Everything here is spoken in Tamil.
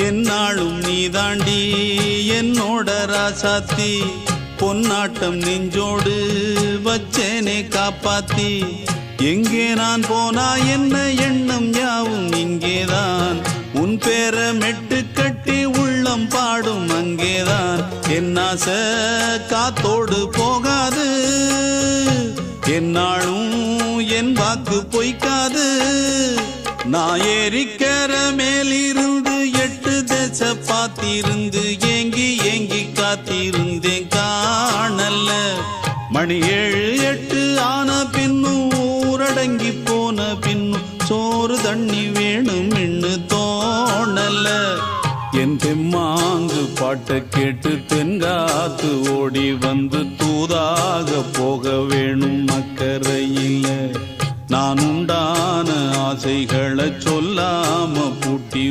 என்னாலும் நீதாண்டி என்னோட ராசாத்தி பொன்னாட்டம் நெஞ்சோடு வச்சேனே காப்பாத்தி எங்கே நான் போனா என்ன எண்ணம் யாவும் இங்கேதான் உன் பேர மெட்டு கட்டி உள்ளம் பாடும் அங்கேதான் என் ஆசை காத்தோடு போகாது என்னாலும் என் வாக்கு பொய்க்காது நான் ஏறிக்கிற மேலிருந்து 8 தேச பார்த்திருந்து ஏங்கி ஏங்கி காத்திருந்தேன் காணல்ல மணி 7 8 ஆன பின்னும் ஊரடங்கி போன பின்னும் சோறு தண்ணி வேணும் என்று தோணல என் தெம்மாங்கு பாட்டை கேட்டு தென்காத்து ஓடி வந்து தூதாக போக வேணும் அக்கறையில் நான் உண்டான ஆசைகளை சொல்லாம பூட்டி